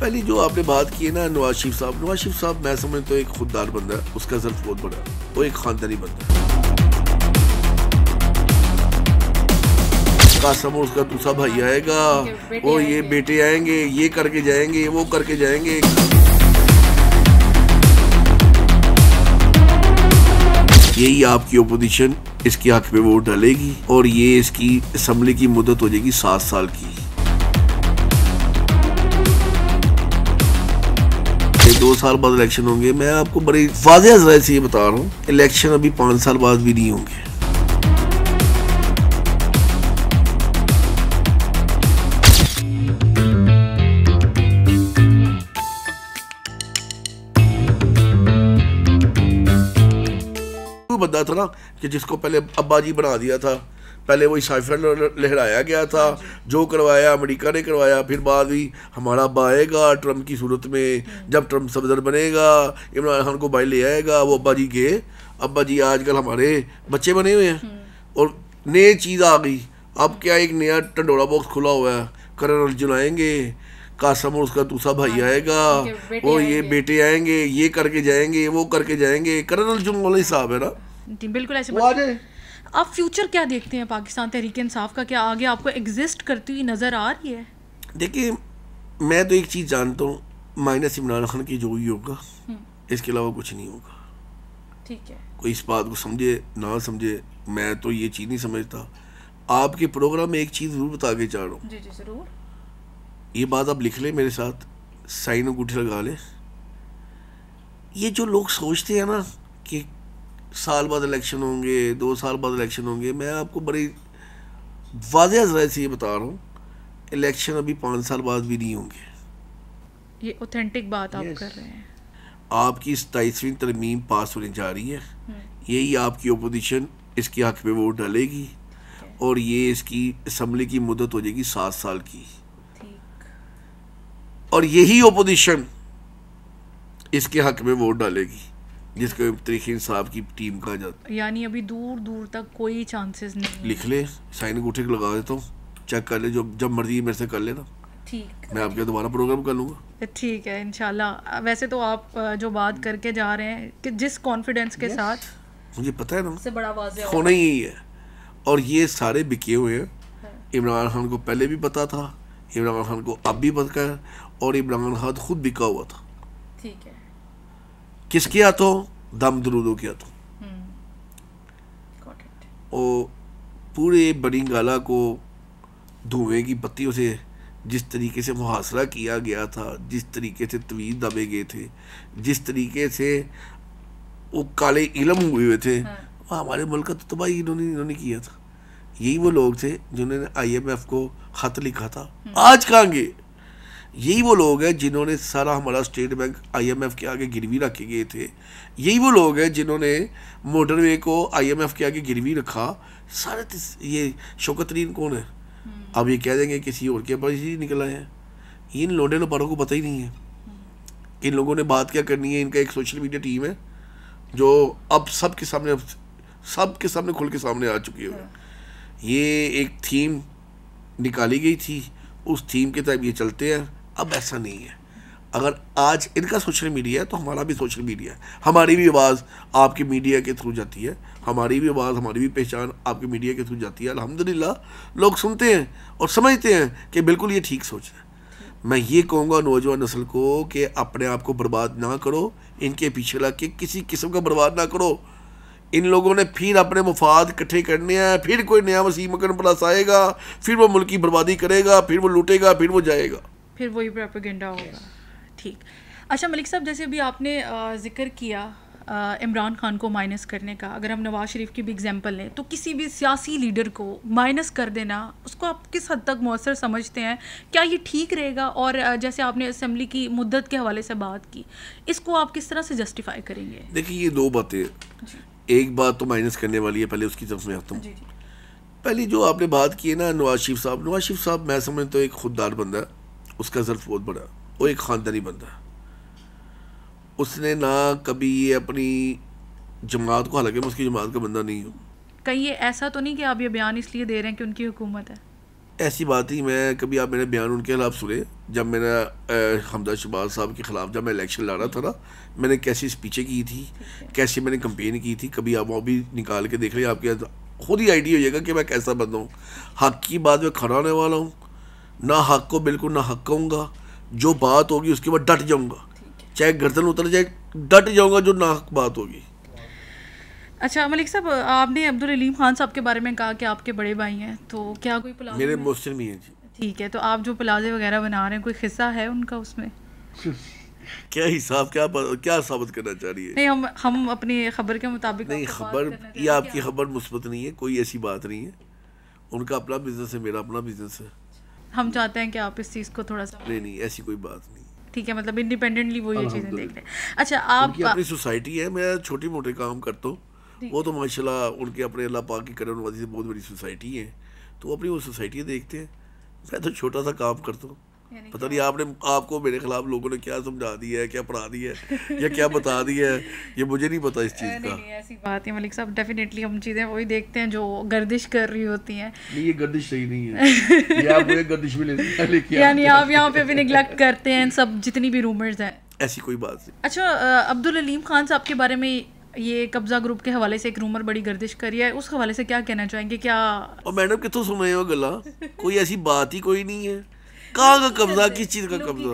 पहली जो आपने बात की है ना नवाज शरीफ साहब मैं समझता हूँ एक खुददार बंदा है, उसका ज़र्फ बहुत बड़ा है, वो एक खानदानी बंदा है। कासम उसका दूसरा भाई आएगा, वो ये बेटे आएंगे, ये करके जाएंगे, वो करके जाएंगे। यही आपकी ओपोजिशन इसके हक में वोट डालेगी और ये इसकी असम्बली की मुद्दत हो जाएगी 7 साल की। 2 साल बाद इलेक्शन होंगे। मैं आपको बड़ी वाज़ेह ज़राए से ये बता रहा हूँ, इलेक्शन अभी 5 साल बाद भी नहीं होंगे। बंदा था ना कि जिसको पहले अब्बा जी बना दिया था, पहले वही साइफर लहराया गया था, जो करवाया अमेरिका ने करवाया, फिर बाद भी हमारा अब्बा आएगा ट्रम्प की सूरत में, जब ट्रम्प सदर बनेगा इमरान खान को भाई ले आएगा। वो अब्बा जी आजकल हमारे बच्चे बने हुए हैं और नई चीज़ आ गई। अब क्या एक नया टंडोरा बॉक्स खुला हुआ है, करण अर्जुन आएंगे, कासम उसका दूसरा भाई आएगा, वो ये बेटे आएंगे, ये करके जाएंगे, वो करके जाएंगे। करण अर्जुन वाला हिसाब है ना, बिल्कुल ऐसे। आप फ्यूचर क्या देखते हैं पाकिस्तान तहरीक इंसाफ का, क्या आगे आपको एग्जिस्ट करती हुई नज़र आ रही है? देखिए मैं तो एक चीज़ जानता हूँ, माइनस इमरान खान की जो ही होगा, इसके अलावा कुछ नहीं होगा। ठीक है, कोई इस बात को समझे ना समझे, मैं तो ये चीज़ नहीं समझता। आपके प्रोग्राम में एक चीज़ ज़रूर बता के चाह रहा हूँ। जी जी ज़रूर। ये बात आप लिख लें मेरे साथ, साइन अंगूठे लगा लें। ये जो लोग सोचते हैं ना कि साल बाद इलेक्शन होंगे, 2 साल बाद इलेक्शन होंगे, मैं आपको बड़ी वाज़ेह ज़राए से ये बता रहा हूँ, इलेक्शन अभी 5 साल बाद भी नहीं होंगे। ये ऑथेंटिक बात आप कर रहे हैं। आपकी 27वीं तरमीम पास होने जा रही है, यही आपकी ओपोजिशन इसके हक में वोट डालेगी और ये इसकी असम्बली की मुद्दत हो जाएगी 7 साल की। और यही ओपोजिशन इसके हक में वोट डालेगी जिसको तहरीक इंसाफ की टीम कहा जाता है। यानी अभी दूर दूर तक कोई चांसेस नहीं। लिख ले, साइन अंगूठे को लगा देता हूँ, चेक कर ले, जब मर्जी मेरे से कर लेना। ठीक, मैं आपके दोबारा प्रोग्राम कर लूँगा। ठीक है इंशाल्लाह। वैसे तो आप जो बात करके जा रहे हैं कि जिस कॉन्फिडेंस के साथ, मुझे पता है ना, से बड़ा वाज़ेह होना ही यही है। और ये सारे बिके हुए हैं। इमरान खान को पहले भी पता था, इमरान खान को अब भी पता है, और इमरान खान खुद बिका हुआ था। ठीक है, किसके हाथों? दम दरूदों के हाथों। और पूरे बनिंगाला को धुएं की बत्तियों से जिस तरीके से मुहासरा किया गया था, जिस तरीके से तवीज़ दबे गए थे, जिस तरीके से वो काले इल्म हुए थे, वो हमारे मुल्क का तो तबाही इन्होंने किया था। यही वो लोग थे जिन्होंने IMF को ख़त लिखा था। आज कहाँ गए? यही वो लोग हैं जिन्होंने सारा हमारा स्टेट बैंक IMF के आगे गिरवी रखे गए थे। यही वो लोग हैं जिन्होंने मोटरवे को IMF के आगे गिरवी रखा। सारे ये शौकत तरीन कौन है? अब ये कह देंगे किसी और के पास ही निकल आए हैं। इन लोडे लोपारों को पता ही नहीं है इन लोगों ने बात क्या करनी है। इनका एक सोशल मीडिया टीम है जो अब सबके सामने खुल के सामने आ चुकी है। ये एक थीम निकाली गई थी, उस थीम के तहत ये चलते हैं। अब ऐसा नहीं है। अगर आज इनका सोशल मीडिया है तो हमारा भी सोशल मीडिया है। हमारी भी आवाज़ आपके मीडिया के थ्रू जाती है, हमारी भी आवाज़, हमारी भी पहचान आपके मीडिया के थ्रू जाती है। अल्हम्दुलिल्लाह लोग सुनते हैं और समझते हैं कि बिल्कुल ये ठीक सोच है। मैं ये कहूँगा नौजवान नस्ल को कि अपने आप को बर्बाद ना करो, इनके पीछे लग के किसी किस्म का बर्बाद ना करो। इन लोगों ने फिर अपने मुफाद इकट्ठे करने हैं, फिर कोई नया वसीम अकरम प्लस आएगा, फिर वो मुल्क की बर्बादी करेगा, फिर वो लूटेगा, फिर वो जाएगा, फिर वही प्रोपेगेंडा होगा। ठीक, अच्छा मलिक साहब, जैसे अभी आपने जिक्र किया इमरान खान को माइनस करने का, अगर हम नवाज शरीफ की भी एग्जांपल लें तो किसी भी सियासी लीडर को माइनस कर देना, उसको आप किस हद तक मौसर समझते हैं? क्या ये ठीक रहेगा? और जैसे आपने असेंबली की मुद्दत के हवाले से बात की, इसको आप किस तरह से जस्टिफाई करेंगे? देखिए ये दो बातें, एक बात तो माइनस करने वाली है, पहले उसकी तरफ में आता हूँ। पहली जो आपने बात की है ना नवाज शरीफ साहब मैं समझता हूँ एक खुददार बंदा है, उसका ज़र्फ बहुत बड़ा, वो एक ख़ानदानी बंदा है। उसने ना कभी ये अपनी जमात को, हालांकि मैं उसकी जमात का बंदा नहीं हूँ। कहीं ये ऐसा तो नहीं कि आप ये बयान इसलिए दे रहे हैं कि उनकी हुकूमत है? ऐसी बात ही मैं कभी आप मेरे बयान उनके खिलाफ सुने जब मैंने हमदा शहबाज साहब के ख़िलाफ़ जब मैं इलेक्शन लड़ा था ना, मैंने कैसी स्पीचें की थी, कैसे मैंने कंपेन की थी, कभी आप वो भी निकाल के देख लें, आपके खुद ही आइडिया हो जाएगा कि मैं कैसा बंदा हूँ। हक की बात में खड़ा होने वाला हूँ, ना हक को बिल्कुल ना हक कहूँगा, जो बात होगी उसके बाद डट जाऊँगा, चाहे गर्दन उतर जाए डट जाऊँगा जो ना हक बात होगी। अच्छा मलिक साहब, आपने अब्दुल अलीम खान साहब के बारे में कहा कि आपके बड़े भाई हैं, तो क्या कोई प्लाज़ा मेरे मुस्लिम ही हैं जी। ठीक है, तो आप जो प्लाजे वगैरह बना रहे हैं कोई किस्सा है उनका उसमें? क्या हिसाब, क्या साबित करना चाह रही है? नहीं, हम अपनी खबर के मुताबिक नहीं, आपको बात खबर करना चाह ये रहे हैं आपकी कि खबर मुस्बत नहीं है, कोई ऐसी बात नहीं है। उनका अपना बिजनेस है, मेरा अपना बिजनेस है। हम चाहते हैं कि आप इस चीज़ को थोड़ा सा नहीं, ऐसी कोई बात नहीं। ठीक है, मतलब इंडिपेंडेंटली वो ये चीज़ें देख रहे हैं। अच्छा, उनकी आप अपनी सोसाइटी है, मैं छोटे मोटे काम करता हूँ, वो तो माशाल्लाह उनके अपने अल्लाह पाक की करम नवाज़ी से बहुत बड़ी सोसाइटी है, तो वो अपनी वो सोसाइटी देखते हैं। मैं तो छोटा सा काम करता हूँ। पता नहीं आपको मेरे खिलाफ लोगों ने क्या समझा दिया है, क्या पढ़ा दिया है या क्या बता दिया है, ये मुझे नहीं पता इस चीज़ का। नहीं, ऐसी बात है मलिक साहब, डेफिनेटली हम चीज़ें वही देखते हैं जो गर्दिश कर रही होती हैं। नहीं, ये गर्दिश सही नहीं है, ये आप मुझे गर्दिश में लेके यानी आप यहाँ पे भी निगलेक्ट करते हैं सब जितनी भी रूमर्स हैं। ऐसी कोई बात नहीं। अच्छा, अब्दुल अलीम खान साहब के बारे में ये कब्जा ग्रुप के हवाले से एक रूमर बड़ी गर्दिश करी है, उस हवाले से क्या कहना चाहेंगे? क्या और मैडम कितों सुन रहे हो गला, कोई ऐसी बात ही कोई नहीं है। कहाँ का कब्जा, किस चीज़ का कब्जा?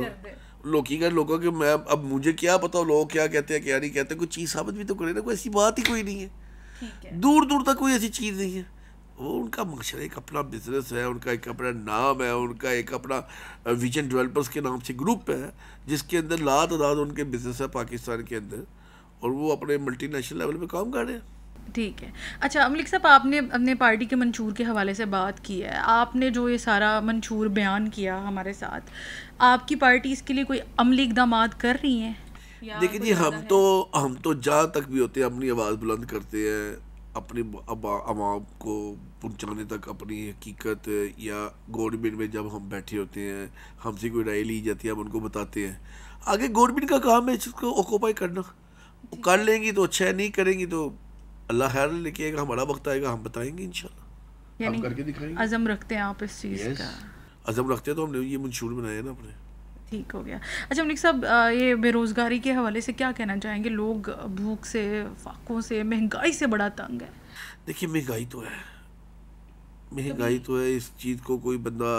लोगों के मैं अब मुझे क्या पता लोग क्या कहते हैं क्या नहीं कहते, कोई चीज़ साबित भी तो करे ना, कोई ऐसी बात ही कोई नहीं है। दूर दूर तक कोई ऐसी चीज़ नहीं है। वो उनका मकसद एक अपना बिजनेस है, उनका एक अपना नाम है, उनका एक अपना विजन डेवलपर्स के नाम से ग्रुप है जिसके अंदर लातादाद उनके बिजनेस है पाकिस्तान के अंदर, और वो अपने मल्टीनेशनल लेवल पे काम कर रहे हैं। ठीक है। अच्छा मलिक साहब, आपने अपने पार्टी के मंशूर के हवाले से बात की है, आपने जो ये सारा मंशूर बयान किया हमारे साथ, आपकी पार्टी इसके लिए कोई अमली इकदाम कर रही है? देखिए जी, हम तो जहाँ तक भी होते हैं अपनी आवाज़ बुलंद करते हैं, अपनी आवाम को पहुँचाने तक अपनी हकीकत, या गवर्नमेंट में जब हम बैठे होते हैं हमसे कोई राय ली जाती है हम उनको बताते हैं। आगे गवर्नमेंट का काम है इसको ऑक्यूपाई करना, वो कर लेंगी तो अच्छा है, नहीं करेंगी तो अल्लाह खैर लेके आएगा, हमारा वक्त आएगा हम बताएंगे इंशाल्लाह, हम करके दिखाएंगे। अज़म रखते हैं आप इस चीज़ का? अज़म रखते हैं, तो हमने ये मंशूर बनाया ना अपने। ठीक हो गया। अच्छा मलिक साहब, ये बेरोज़गारी के हवाले से क्या कहना चाहेंगे? लोग भूख से, फाकों से, महंगाई से बड़ा तंग है। देखिए, महंगाई तो है, इस चीज़ को कोई बंदा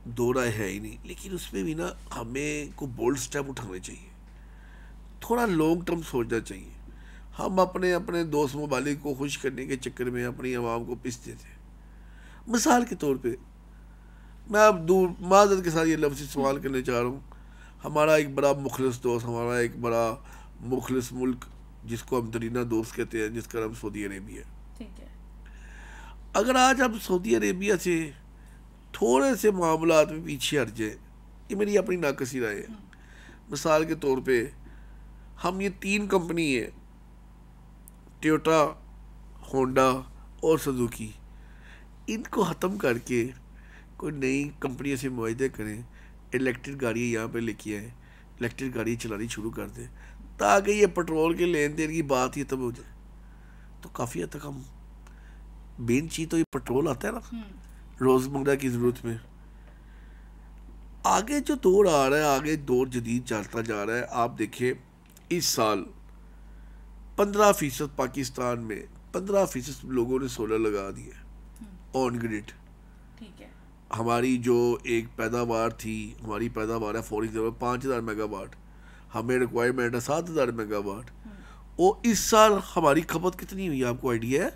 दो राय है ही नहीं, लेकिन उसमें भी ना हमें को बोल्ड स्टेप उठाने चाहिए, थोड़ा लॉन्ग टर्म सोचना चाहिए। हम अपने दोस्त ममालिक को खुश करने के चक्कर में अपनी आवाम को पिसते थे। मिसाल के तौर पे मैं अब दूर माज़रत के साथ ये लफ्ज़ इस्तेमाल करने चाह रहा हूँ, हमारा एक बड़ा मुखलिस दोस्त, हमारा एक बड़ा मुखलिस मुल्क जिसको हम दरीना दोस्त कहते हैं, जिसका नाम सऊदी अरेबिया। ठीक है। अगर आज हम सऊदी अरेबिया से थोड़े से मामलात में पीछे हट जाए, ये मेरी अपनी नाकसी राय है। मिसाल के तौर पे हम ये 3 कंपनी है, टोयोटा, होंडा और सुजुकी, इनको ख़त्म करके कोई नई कंपनी से मुआहदे करें, इलेक्ट्रिक गाड़ियाँ यहाँ पे लेके आएँ, इलेक्ट्रिक गाड़ी चलानी शुरू कर दें, ताकि ये पेट्रोल के लेन देन की बात ही तब हो जाए, तो काफ़ी हद तक हम मेन चीज़ तो ये पेट्रोल आता है ना रोज़मर्रा की ज़रूरत में। आगे जो दौर आ रहा है, आगे दौर जदीद चलता जा रहा है। आप देखिए, इस साल 15% पाकिस्तान में 15% लोगों ने सोलर लगा दिया ऑन ग्रिड। ठीक है। हमारी जो एक पैदावार थी, हमारी पैदावार है फॉर एग्जाम्पल 5000 मेगावाट, हमें रिक्वायरमेंट है 7000 मेगावाट। और इस साल हमारी खपत कितनी हुई आपको आइडिया है?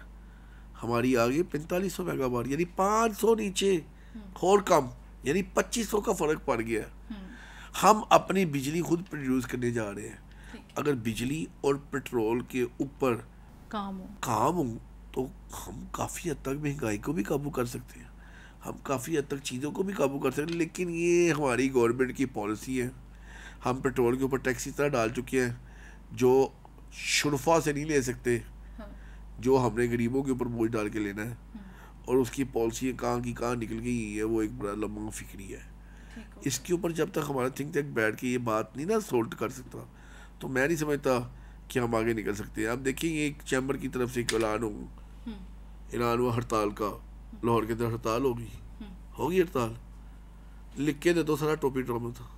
हमारी आ गई 4500 मेगावाट, यानी 500 नीचे और कम, यानी 2500 का फ़र्क पड़ गया। हम अपनी बिजली खुद प्रोड्यूस करने जा रहे हैं। अगर बिजली और पेट्रोल के ऊपर काम हो तो हम काफ़ी हद तक महंगाई को भी काबू कर सकते हैं, हम काफ़ी हद तक चीज़ों को भी काबू कर सकते हैं। लेकिन ये हमारी गवर्नमेंट की पॉलिसी है। हम पेट्रोल के ऊपर टैक्स इस तरह डाल चुके हैं जो शुरफा से नहीं ले सकते, जो हमने गरीबों के ऊपर बोझ डाल के लेना है, और उसकी पॉलिसी कहाँ की कहाँ निकल गई है, वो एक बड़ा लंबा फिक्री है। इसके ऊपर जब तक हमारा थिंक टैंक बैठ के ये बात नहीं ना सोल्व कर सकता, तो मैं नहीं समझता कि हम आगे निकल सकते हैं। आप देखिए, एक चैम्बर की तरफ से एक ऐलान हुआ हड़ताल का, लाहौर के अंदर हड़ताल होगी, होगी हड़ताल? लिख के दे दो सारा टोपी ड्रामा था।